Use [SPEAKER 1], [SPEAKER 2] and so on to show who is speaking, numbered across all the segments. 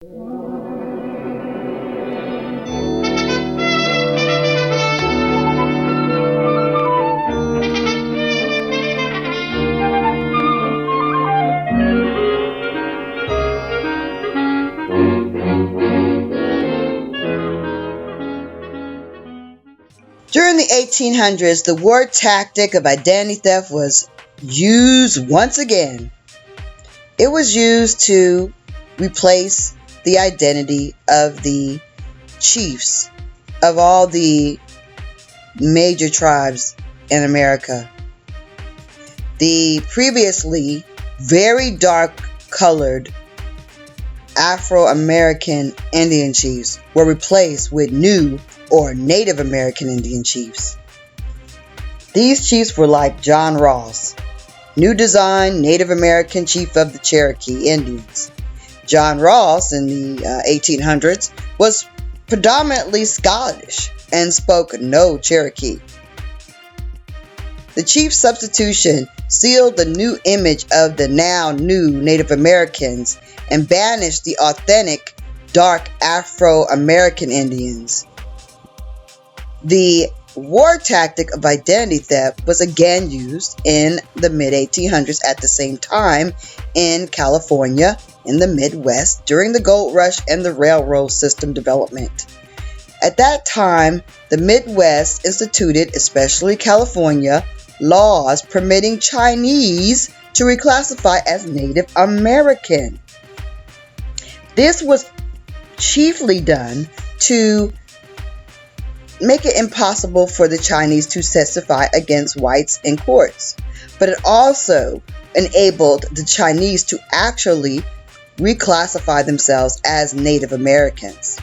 [SPEAKER 1] During the 1800s, the war tactic of identity theft was used once again. It was used to replace the identity of the chiefs of all the major tribes in America. The previously very dark colored Afro-American Indian chiefs were replaced with new or Native American Indian chiefs. These chiefs were like John Ross, new design Native American chief of the Cherokee Indians. John Ross in the 1800s was predominantly Scottish and spoke no Cherokee. The chief substitution sealed the new image of the now new Native Americans and banished the authentic dark Afro-American Indians. The war tactic of identity theft was again used in the mid-1800s at the same time in California, in the Midwest, during the gold rush and the railroad system development. At that time, the Midwest instituted, especially California, laws permitting Chinese to reclassify as Native American. This was chiefly done to make it impossible for the Chinese to testify against whites in courts, but it also enabled the Chinese to actually reclassify themselves as Native Americans.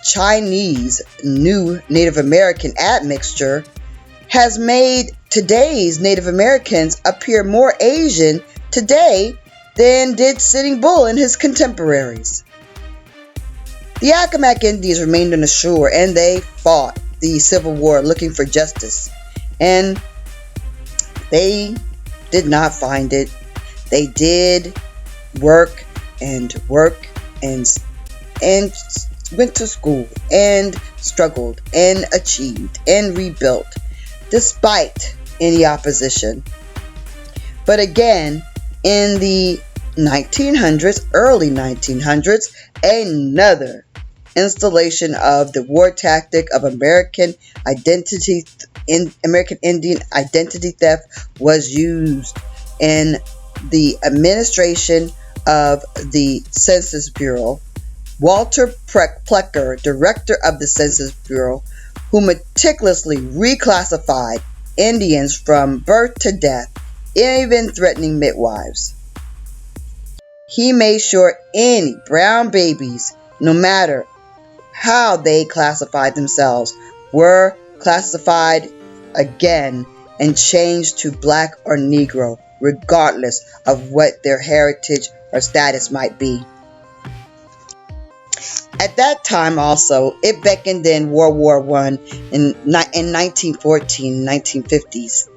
[SPEAKER 1] Chinese new Native American admixture has made today's Native Americans appear more Asian today than did Sitting Bull and his contemporaries. The Accawmacke Indians remained on the shore and they fought the Civil War looking for justice, and they did not find it. They did work and went to school and struggled and achieved and rebuilt despite any opposition. But again, in the 1900s, early 1900s, another installation of the war tactic of American Indian identity theft was used in the administration of the Census Bureau. Walter Plecker, director of the Census Bureau, who meticulously reclassified Indians from birth to death, even threatening midwives. He made sure any brown babies, no matter how they classified themselves, were classified again and changed to black or Negro, regardless of what their heritage or status might be. At that time also, it beckoned in World War I in 1914, 1950s.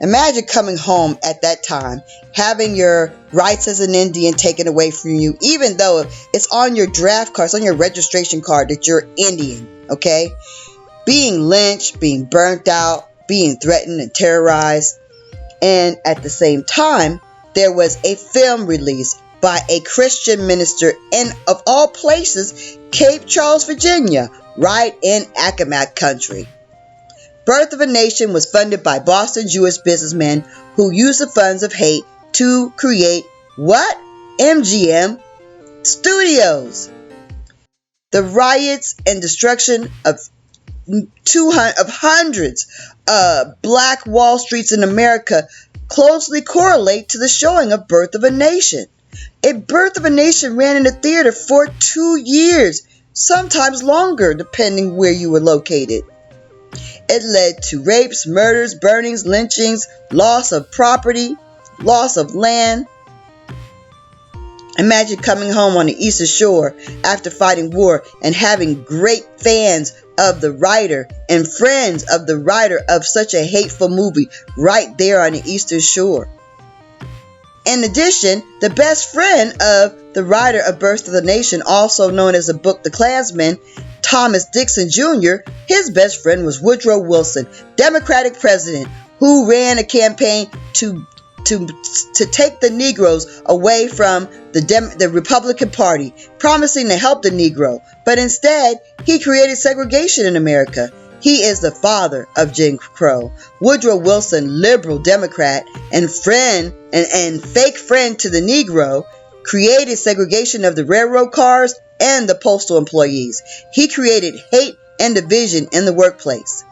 [SPEAKER 1] Imagine coming home at that time, having your rights as an Indian taken away from you, even though it's on your draft card, it's on your registration card that you're Indian, okay? Being lynched, being burnt out, being threatened and terrorized. And at the same time, there was a film release by a Christian minister in, of all places, Cape Charles, Virginia, right in Accawmacke country. Birth of a Nation was funded by Boston Jewish businessmen who used the funds of hate to create what? MGM Studios. The riots and destruction of hundreds of Black Wall Streets in America closely correlate to the showing of Birth of a Nation. Birth of a Nation ran in the theater for 2 years, sometimes longer, depending where you were located. It led to rapes, murders, burnings, lynchings, loss of property, loss of land. Imagine coming home on the Eastern Shore after fighting war and having great fans of the writer and friends of the writer of such a hateful movie right there on the Eastern Shore. In addition, the best friend of the writer of Birth of the Nation, also known as the book The Klansman, Thomas Dixon Jr., his best friend was Woodrow Wilson, Democratic president, who ran a campaign to take the Negroes away from the Republican Party, promising to help the Negro. But instead, he created segregation in America. He is the father of Jim Crow. Woodrow Wilson, liberal Democrat and friend and fake friend to the Negro, created segregation of the railroad cars and the postal employees. He created hate and division in the workplace.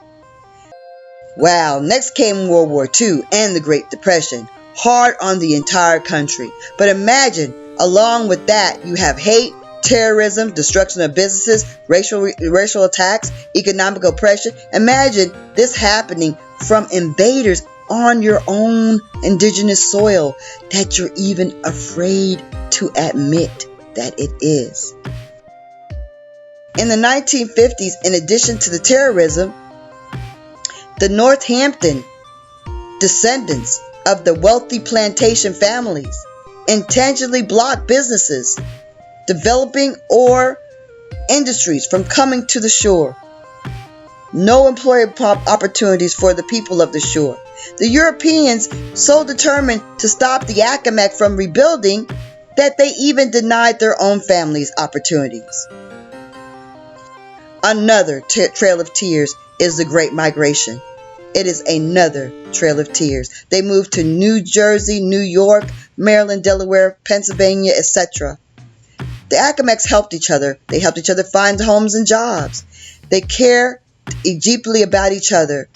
[SPEAKER 1] Wow, next came World War II and the Great Depression, hard on the entire country. But imagine, along with that, you have hate, terrorism, destruction of businesses, racial attacks, economic oppression. Imagine this happening from invaders on your own indigenous soil that you're even afraid to admit that it is. In the 1950s, in addition to the terrorism, the Northampton descendants of the wealthy plantation families intentionally blocked businesses, developing or industries from coming to the shore. No employment opportunities for the people of the shore. The Europeans so determined to stop the Accawmacke from rebuilding that they even denied their own families opportunities. Another trail of tears is the Great Migration. It is another trail of tears. They moved to New Jersey, New York, Maryland, Delaware, Pennsylvania, etc. The Accawmackes helped each other. They helped each other find homes and jobs. They care deeply about each other.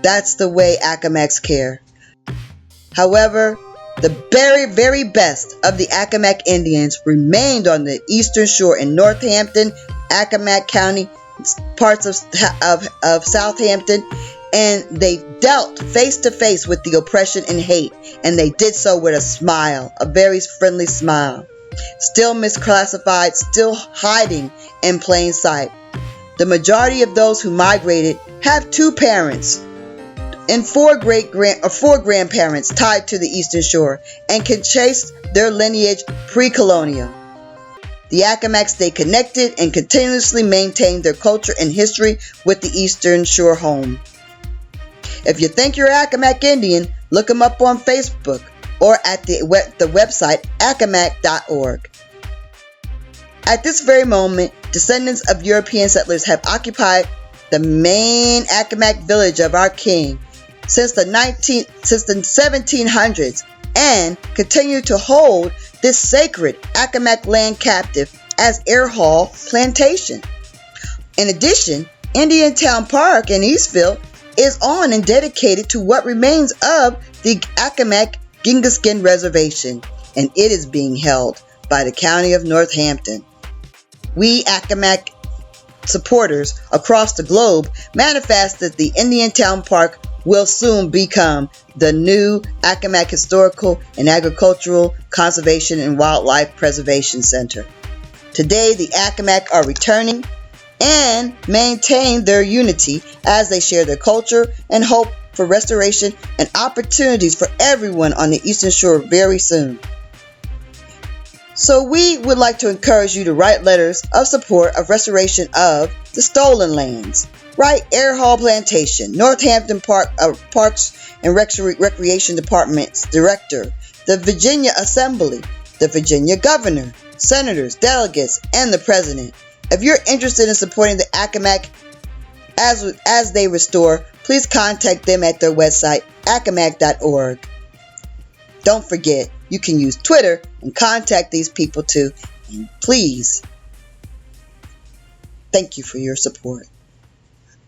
[SPEAKER 1] That's the way Accawmackes care. However, the very, very best of the Accawmacke Indians remained on the eastern shore in Northampton, Accawmacke County, parts of Southampton, and they dealt face to face with the oppression and hate, and they did so with a smile, a very friendly smile. Still misclassified, still hiding in plain sight. The majority of those who migrated have two parents and four grandparents tied to the eastern shore and can trace their lineage pre-colonial. The Accawmackes stay connected and continuously maintain their culture and history with the eastern shore home. If you think you're an Accawmacke Indian, look them up on Facebook or at the website accawmacke.org. At this very moment, descendants of European settlers have occupied the main Accawmacke village of our king since the 1700s and continue to hold this sacred Accawmacke land captive as Air Hall Plantation. In addition, Indiantown Park in Eastville is on and dedicated to what remains of the Accawmacke Gingaskin Reservation, and it is being held by the County of Northampton. We Accawmacke supporters across the globe manifest that the Indiantown Park will soon become the new Accawmacke Historical and Agricultural Conservation and Wildlife Preservation Center. Today, the Accawmacke are returning and maintain their unity as they share their culture and hope for restoration and opportunities for everyone on the Eastern Shore very soon. So we would like to encourage you to write letters of support of restoration of the stolen lands. Write Air Hall Plantation, Northampton Parks and Recreation Department's Director, the Virginia Assembly, the Virginia Governor, Senators, Delegates, and the President. If you're interested in supporting the Accawmacke as they restore, please contact them at their website, accawmacke.org. Don't forget, you can use Twitter and contact these people too. And please, thank you for your support.